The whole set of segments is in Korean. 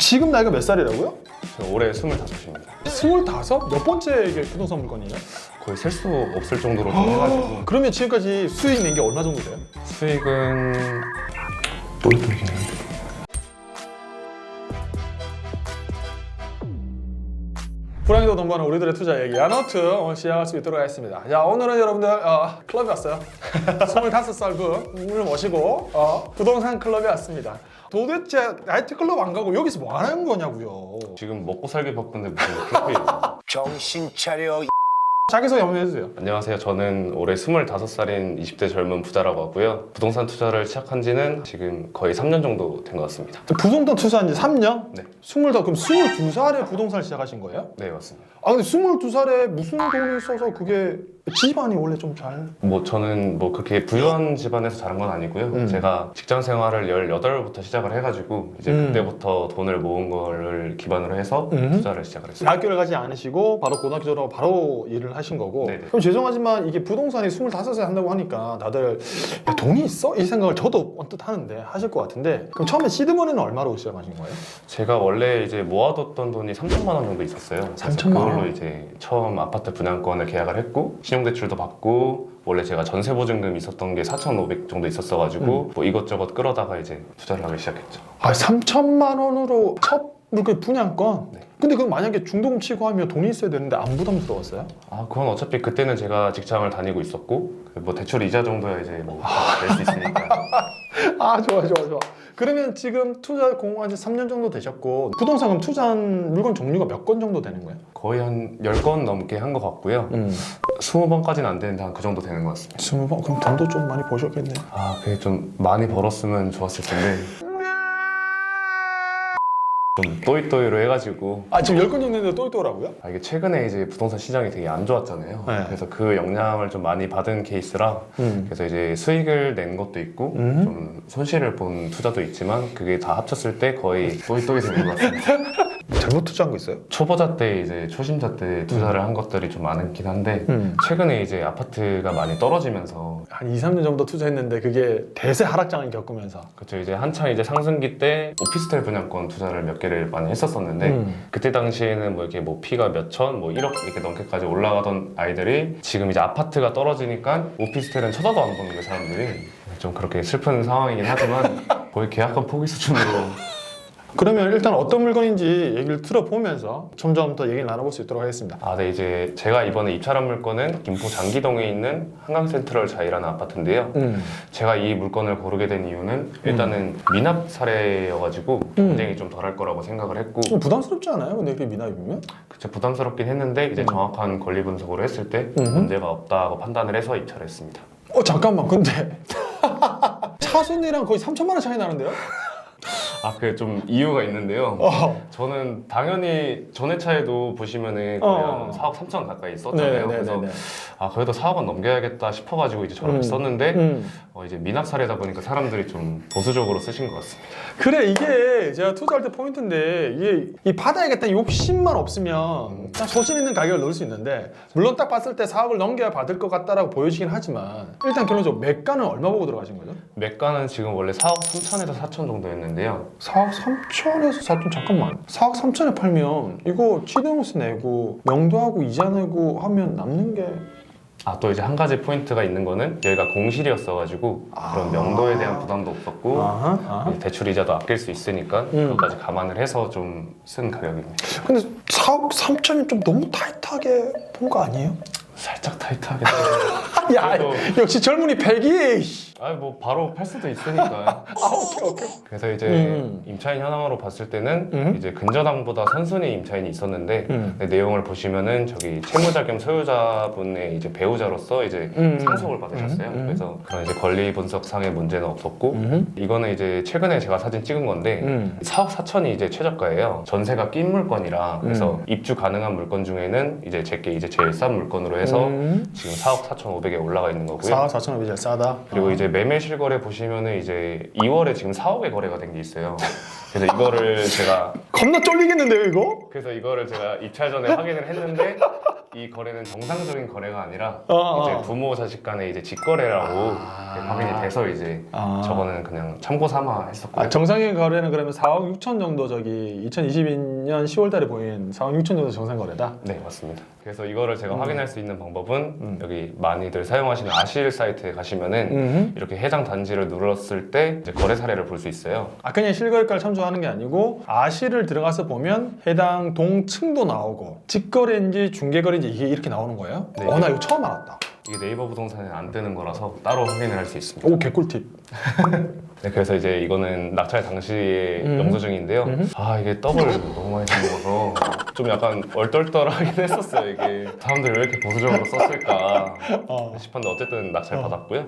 지금 나이가 몇 살이라고요? 저 올해 25입니다. 25? 몇 번째 이게 부동산 물건이에요? 거의 셀 수 없을 정도로 좀 해가지고 그러면 지금까지 수익 낸 게 얼마 정도 돼요? 수익은 똘똘이긴 한데 불황에도 돈버는 우리들의 투자 얘기 야너트 오늘 시작할 수 있도록 하겠습니다. 자, 오늘은 여러분들 클럽에 왔어요. 25살 분을 모시고 부동산 클럽에 왔습니다. 도대체 나이트 클럽 안 가고 여기서 뭐 하는 거냐고요. 지금 먹고 살기 바쁜데 무슨 클럽이에요? 정신 차려. 자기소개 한번 해주세요. 안녕하세요. 저는 올해 25살인 20대 젊은 부자라고 하고요. 부동산 투자를 시작한 지는 지금 거의 3년 정도 된 것 같습니다. 부동산 투자한 지 3년? 네. 그럼 22살에 부동산을 시작하신 거예요? 네, 맞습니다. 근데 22살에 무슨 돈이 있어서 그게 집안이 원래 좀 잘... 저는 그렇게 부유한 집안에서 자란 건 아니고요. 제가 직장 생활을 18부터 시작을 해가지고 이제 그때부터 돈을 모은 거를 기반으로 해서 투자를 시작을 했어요. 대학교를 가지 않으시고 바로 고등학교 졸업하고 바로 일을 하신 거고. 네네. 그럼 죄송하지만 이게 부동산이 25살에 한다고 하니까 다들 야, 돈이 있어? 이 생각을 저도 언뜻 하는데 하실 것 같은데 그럼 처음에 시드머니는 얼마로 시작하신 거예요? 제가 원래 이제 모아뒀던 돈이 3천만 원 정도 있었어요. 그래서 3천만 원? 그걸로 이제 처음 아파트 분양권을 계약을 했고 신용대출도 받고 원래 제가 전세보증금 있었던 게 4,500 정도 있었어가지고 이것저것 끌어다가 이제 투자를 하기 시작했죠. 3천만 원으로 첫 물건 분양권? 네. 근데 그럼 만약에 중도금 치고 하면 돈이 있어야 되는데 안 부담스러웠어요? 그건 어차피 그때는 제가 직장을 다니고 있었고 대출 이자 정도야 이제 낼 수 있으니까. 좋아. 그러면 지금 투자 공부한 지 3년 정도 되셨고 부동산 그럼 투자한 물건 종류가 몇 건 정도 되는 거예요? 거의 한 10건 넘게 한 것 같고요. 20번까지는 안 되는데 한 그 정도 되는 것 같습니다. 20번? 그럼 돈도 좀 많이 버셨겠네요. 그게 좀 많이 벌었으면 좋았을 텐데 좀 또이또이로 해가지고 지금 10건 정도 했는데 또 있더라고요? 이게 최근에 이제 부동산 시장이 되게 안 좋았잖아요. 네. 그래서 그 영향을 좀 많이 받은 케이스라 그래서 이제 수익을 낸 것도 있고 좀 손실을 본 투자도 있지만 그게 다 합쳤을 때 거의 또이또이 되는 것 같습니다. 잘못 투자한 거 있어요? 초보자 때 이제 초심자 때 투자를 한 것들이 좀 많긴 한데 최근에 이제 아파트가 많이 떨어지면서 한 2, 3년 정도 투자했는데 그게 대세 하락장을 겪으면서 그렇죠. 이제 한창 이제 상승기 때 오피스텔 분양권 투자를 몇 개를 많이 했었었는데 그때 당시에는 이렇게 피가 몇천, 1억 이렇게 넘게까지 올라가던 아이들이 지금 이제 아파트가 떨어지니까 오피스텔은 쳐다도 안 보는 거예요, 사람들이. 좀 그렇게 슬픈 상황이긴 하지만 거의 계약금 포기 수준으로. 그러면 일단 어떤 물건인지 얘기를 들어보면서 점점 더 얘기를 나눠볼 수 있도록 하겠습니다. 네, 이제 제가 이번에 입찰한 물건은 김포 장기동에 있는 한강센트럴 자이라는 아파트인데요. 제가 이 물건을 고르게 된 이유는 일단은 미납 사례여가지고 굉장히 좀 덜할 거라고 생각을 했고 좀 부담스럽지 않아요? 근데 이렇게 미납이면? 그쵸, 부담스럽긴 했는데 이제 정확한 권리 분석으로 했을 때 문제가 없다고 판단을 해서 입찰했습니다. 잠깐만 근데 차순위랑 거의 3천만 원 차이 나는데요? 그게 좀 이유가 있는데요. 저는 당연히 전회차에도 보시면은 거의 한 4억 3천 가까이 썼잖아요. 그래서 그래도 4억은 넘겨야겠다 싶어가지고 이제 저렇게 썼는데 이제 미납 사례다 보니까 사람들이 좀 보수적으로 쓰신 것 같습니다. 그래 이게 제가 투자할 때 포인트인데 이게 이 받아야겠다 욕심만 없으면 딱 소신 있는 가격을 넣을 수 있는데 물론 딱 봤을 때 4억을 넘겨야 받을 것 같다라고 보여지긴 하지만 일단 결론적으로 매가는 얼마 보고 들어가신 거죠? 매가는 지금 원래 4억 3천에서 4천 정도였는데요. 4억 3천에서 4천 잠깐만 4억 3천에 팔면 이거 취등호세 내고 명도하고 이자 내고 하면 남는 게 또 이제 한 가지 포인트가 있는 거는 여기가 공실이었어가지고 그런 명도에 대한 부담도 없었고 대출 이자도 아낄 수 있으니까 그것까지 감안을 해서 좀 쓴 가격입니다. 근데 4억 3천이 좀 너무 타이트하게 본 거 아니에요? 살짝 타이트하게. 야 역시 젊은이 패기. 바로 팔 수도 있으니까. 오케이. 그래서 이제 임차인 현황으로 봤을 때는 이제 근저당보다 선순위 임차인이 있었는데 네, 내용을 보시면은 저기 채무자 겸 소유자분의 이제 배우자로서 이제 상속을 받으셨어요. 그래서 그런 이제 권리 분석상의 문제는 없었고 이거는 이제 최근에 제가 사진 찍은 건데 4억 4천이 이제 최저가예요. 전세가 낀 물건이라 그래서 입주 가능한 물건 중에는 이제 제게 이제 제일 싼 물건으로 해서 지금 4억 4,500에 올라가 있는 거고요. 4억 4천원이 제일 싸다. 그리고 이제 매매 실거래 보시면은 이제 2월에 지금 4억에 거래가 된 게 있어요. 그래서 이거를 제가 겁나 쫄리겠는데요 이거? 그래서 이거를 제가 입찰 전에 확인을 했는데 이 거래는 정상적인 거래가 아니라 어. 이제 부모 자식 간의 이제 직거래라고 이제 확인이 돼서 이제 저거는 그냥 참고 삼아 했었고요. 정상적인 거래는 그러면 4억 6천 정도 저기 2022년 10월달에 보인 4억 6천 정도 정상 거래다. 네, 맞습니다. 그래서 이거를 제가 확인할 수 있는 방법은 여기 많이들 사용하시는 아실 사이트에 가시면은 이렇게 해당 단지를 눌렀을 때 이제 거래 사례를 볼 수 있어요. 그냥 실거래가를 참조하는 게 아니고 아시를 들어가서 보면 해당 동층도 나오고 직거래인지 중개거래인지 이게 이렇게 나오는 거예요? 네. 나 이거 처음 알았다. 이게 네이버 부동산에 안 뜨는 거라서 따로 확인을 할 수 있습니다. 오, 개꿀팁. 네, 그래서 이제 이거는 낙찰 당시의 영수증인데요. 이게 떡을 너무 많이 먹어서 좀 약간 얼떨떨하긴 했었어요. 이게 사람들이 왜 이렇게 보수적으로 썼을까 싶었는데 어쨌든 낙찰 받았고요.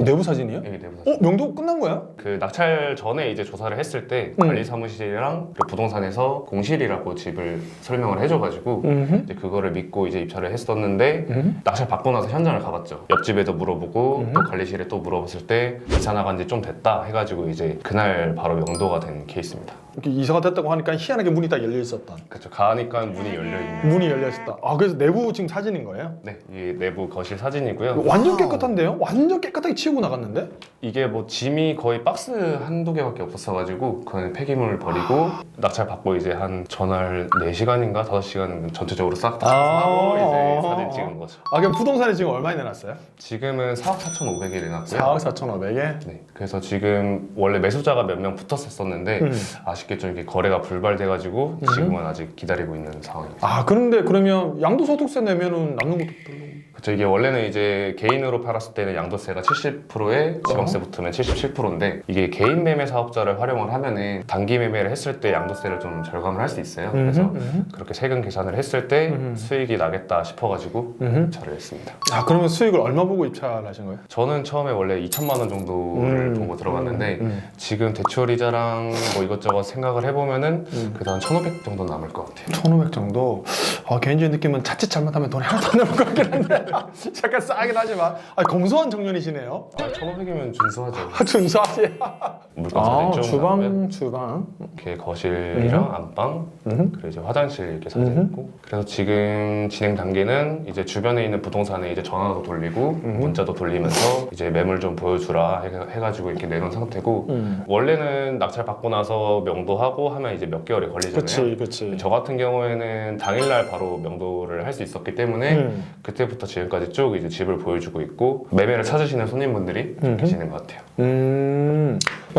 내부 사진이요? 여기 내부 사진. 명도 끝난 거야? 그 낙찰 전에 이제 조사를 했을 때 관리 사무실이랑 그 부동산에서 공실이라고 집을 설명을 해줘가지고 이제 그거를 믿고 이제 입찰을 했었는데 낙찰 받고 나서 현장을 가봤죠. 옆집에도 물어보고 또 관리실에 또 물어봤을 때 이사 나간 지 좀 됐다 해가지고 이제 그날 바로 명도가 된 케이스입니다. 이렇게 이사가 됐다고 하니까 희한하게 문이 딱 열려 있었던. 그렇죠. 가니까 문이 열려 있는. 문이 열려 있었다. 그래서 내부 지금 사진인 거예요? 네, 이게 내부 거실 사진이고요. 완전 깨끗한데요? 완전 깨끗하게 치우고 나갔는데? 이게 뭐 짐이 거의 박스 한두 개밖에 없었어가지고 그냥 폐기물을 버리고 낙찰 받고 이제 한 전날 4시간인가 5시간 전체적으로 싹 다 하고 이제 사진 찍은 거죠. 그럼 부동산에 지금 얼마나 내놨어요? 지금은 4억 4,500에 내놨고요. 4억 4,500에? 네, 그래서 지금 원래 매수자가 몇 명 붙었었는데 아쉽게 좀 이렇게 거래가 불발돼가지고 지금은 아직 기다리고 있는 상황입니다. 그런데 그러면 양도소득세 내면은 남는 것도 별로. 그렇죠. 이게 원래는 이제 개인으로 팔았을 때는 양도세가 70%에 지방세 붙으면 77%인데 이게 개인 매매 사업자를 활용을 하면은 단기 매매를 했을 때 양도세를 좀 절감을 할 수 있어요. 그래서 그렇게 세금 계산을 했을 때 수익이 나겠다 싶어가지고 입찰을 했습니다. 그러면 수익을 얼마 보고 입찰하신 거예요? 저는 처음에 원래 2천만 원 정도를 보고 들어갔는데 지금 대출 이자랑 뭐 이것저것 생각을 해보면은 그래도 한 1,500 정도 남을 것 같아요. 1,500 정도? 개인적인 느낌은 자칫 잘못하면 돈이 하나도 안 남을 것 같긴 한데 잠깐 싸긴 하지만 검소한 청년이시네요. 1,500이면 준수하죠. 준수하지. 물건 사진 좀 나오고요. 주방. 이렇게 거실이랑 안방, 그리고 이제 화장실 이렇게 사진 있고. 그래서 지금 진행 단계는 이제 주변에 있는 부동산에 이제 전화도 돌리고 문자도 돌리면서 이제 매물 좀 보여주라 해가지고 이렇게 내놓은 상태고 원래는 낙찰 받고 나서 명도하고 하면 이제 몇 개월이 걸리잖아요. 그치. 저 같은 경우에는 당일날 바로 명도를 할 수 있었기 때문에 그때부터 지금까지 쭉 이제 집을 보여주고 있고 매매를 찾으시는 손님분들이 좀 계시는 것 같아요.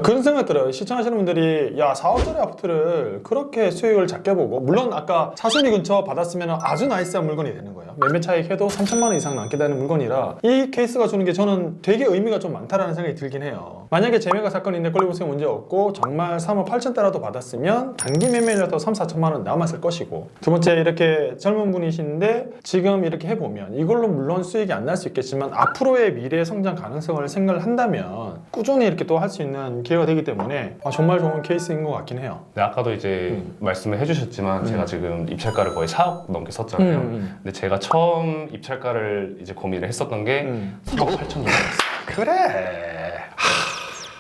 그런 생각 들어요. 시청하시는 분들이 4억짜리 아파트를 그렇게 수익을 작게 보고 물론 아까 사순위 근처 받았으면 아주 나이스한 물건이 되는 거예요. 매매 차익 해도 3천만 원 이상 남게 되는 물건이라 이 케이스가 주는 게 저는 되게 의미가 좀 많다라는 생각이 들긴 해요. 만약에 재매가 사건인데 권리분쟁 문제 없고 정말 3억 8천대라도 받았으면 단기 매매라도 3, 4천만 원 남았을 것이고 두 번째 이렇게 젊은 분이신데 지금 이렇게 해보면 이걸로 물론 수익이 안 날 수 있겠지만 앞으로의 미래 성장 가능성을 생각을 한다면 꾸준히 이렇게 또 할 수 있는 기회가 되기 때문에 정말 좋은 케이스인 것 같긴 해요. 네, 아까도 이제 말씀을 해주셨지만 제가 지금 입찰가를 거의 4억 넘게 썼잖아요. 근데 제가 처음 입찰가를 이제 고민을 했었던 게 4억 8천 정도였어요. 그래.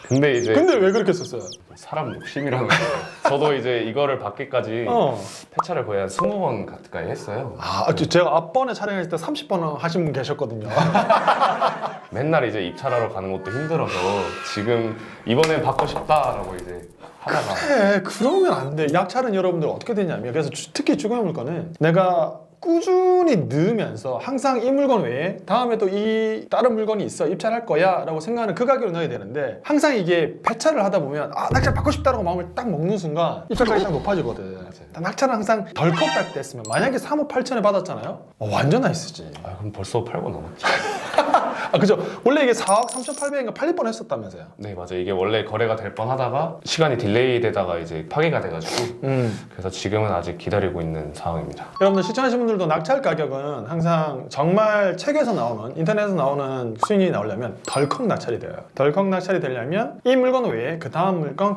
근데 왜 그렇게 썼어요? 사람 욕심이라는 거예요. 저도 이제 이거를 받기까지 폐차를 거의 한 20번 가까이 했어요. 제가 앞번에 촬영했을 때 30번 하신 분 계셨거든요. 맨날 이제 입찰하러 가는 것도 힘들어서 지금 이번엔 받고 싶다라고 이제 하다가 그러면 안 돼. 약찰은 여러분들 어떻게 되냐면 그래서 특히 중요한 물건은 내가 꾸준히 넣으면서 항상 이 물건 외에 다음에 또 이 다른 물건이 있어 입찰할 거야 라고 생각하는 그 가격으로 넣어야 되는데 항상 이게 폐차를 하다 보면 낙찰 받고 싶다라고 마음을 딱 먹는 순간 입찰가격이 딱 높아지거든. 낙찰은 항상 덜컥 딱 됐으면 만약에 3억 8천에 받았잖아요? 완전 나이스지. 그럼 벌써 8번 넘었지. 그죠. 원래 이게 4억 3,800인가 팔릴 뻔했었다면서요? 네, 맞아요. 이게 원래 거래가 될 뻔하다가 시간이 딜레이 되다가 이제 파기가 돼가지고 그래서 지금은 아직 기다리고 있는 상황입니다. 여러분들 시청하시는 분들도 낙찰 가격은 항상 정말 책에서 나오는 인터넷에서 나오는 수익이 나오려면 덜컥 낙찰이 돼요. 덜컥 낙찰이 되려면 이 물건 외에 그 다음 물건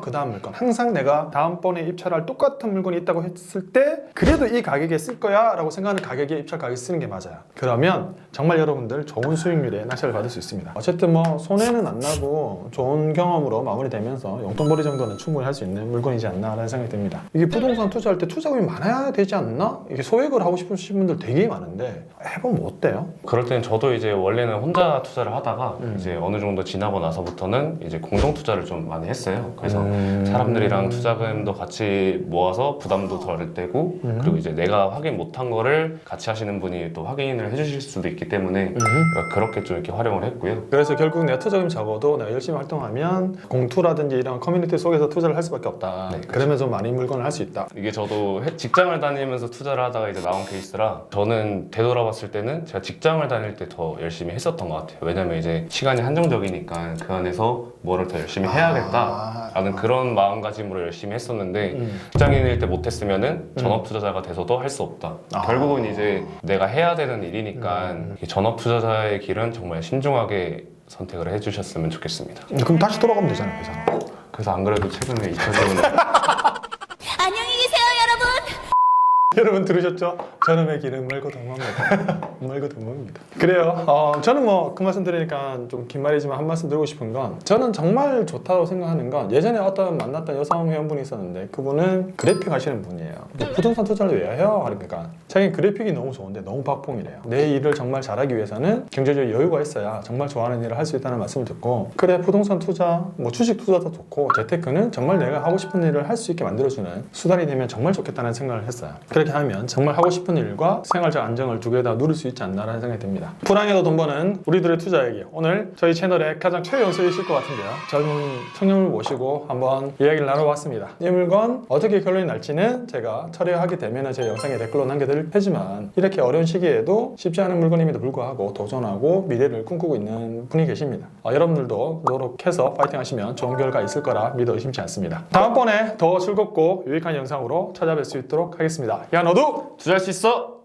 항상 내가 다음번에 입찰할 똑같은 물건이 있다고 했을 때 그래도 이 가격에 쓸 거야 라고 생각하는 가격에 입찰 가격에 쓰는 게 맞아요. 그러면 정말 여러분들 좋은 수익률에 낙찰 투자를 받을 수 있습니다. 어쨌든 뭐 손해는 안 나고 좋은 경험으로 마무리되면서 용돈벌이 정도는 충분히 할 수 있는 물건이지 않나라는 생각이 듭니다. 이게 부동산 투자할 때 투자금이 많아야 되지 않나? 이게 소액을 하고 싶으신 분들 되게 많은데 해보면 어때요? 그럴 때는 저도 이제 원래는 혼자 투자를 하다가 이제 어느 정도 지나고 나서부터는 이제 공동 투자를 좀 많이 했어요. 그래서 사람들이랑 투자금도 같이 모아서 부담도 덜 되고 그리고 이제 내가 확인 못한 거를 같이 하시는 분이 또 확인을 해주실 수도 있기 때문에 그렇게 좀 이렇게 활용을 했고요. 그래서 결국 내가 투자금이 적어도 내가 열심히 활동하면 공투라든지 이런 커뮤니티 속에서 투자를 할 수밖에 없다. 네, 그렇죠. 그러면 좀 많이 물건을 할 수 있다. 이게 저도 직장을 다니면서 투자를 하다가 이제 나온 케이스라 저는 되돌아봤을 때는 제가 직장을 다닐 때 더 열심히 했었던 것 같아요. 왜냐면 이제 시간이 한정적이니까 그 안에서 뭐를 더 열심히 해야겠다라는 그런 마음가짐으로 열심히 했었는데 직장인일 때 못했으면은 전업 투자자가 돼서도 할 수 없다. 결국은 이제 내가 해야 되는 일이니까 이 전업 투자자의 길은 정말 신중하게 선택을 해주셨으면 좋겠습니다. 그럼 다시 돌아가면 되잖아요, 회사. 그래서 안 그래도 최근에 2000원 안녕히 계세요, 여러분. 여러분 들으셨죠? 저놈의 길은 멀고 덤멉니다. 멀고 덤멉니다. 그래요. 저는 뭐 그 말씀 드리니까 좀 긴 말이지만 한 말씀 드리고 싶은 건 저는 정말 좋다고 생각하는 건 예전에 어떤 만났던 여성 회원분이 있었는데 그분은 그래픽 하시는 분이에요. 뭐 부동산 투자를 왜 해요? 그러니까 자기 그래픽이 너무 좋은데 너무 박봉이래요. 내 일을 정말 잘하기 위해서는 경제적 여유가 있어야 정말 좋아하는 일을 할 수 있다는 말씀을 듣고 그래 부동산 투자, 뭐 주식 투자도 좋고 재테크는 정말 내가 하고 싶은 일을 할 수 있게 만들어주는 수단이 되면 정말 좋겠다는 생각을 했어요. 그렇게 하면 정말 하고 싶은 일과 생활적 안정을 두 개 다 누릴 수 있지 않나라는 생각이 듭니다. 불황에도 돈 버는 우리들의 투자 얘기. 오늘 저희 채널의 가장 최연소이실 것 같은데요. 젊은 청년을 모시고 한번 이야기를 나눠봤습니다. 이 물건 어떻게 결론이 날지는 제가 촬영하게 되면 제 영상에 댓글로 남겨드릴 테지만 이렇게 어려운 시기에도 쉽지 않은 물건임에도 불구하고 도전하고 미래를 꿈꾸고 있는 분이 계십니다. 여러분들도 노력해서 파이팅 하시면 좋은 결과 있을 거라 믿어 의심치 않습니다. 다음번에 더 즐겁고 유익한 영상으로 찾아뵐 수 있도록 하겠습니다. 야 너도 투자할 수 있어!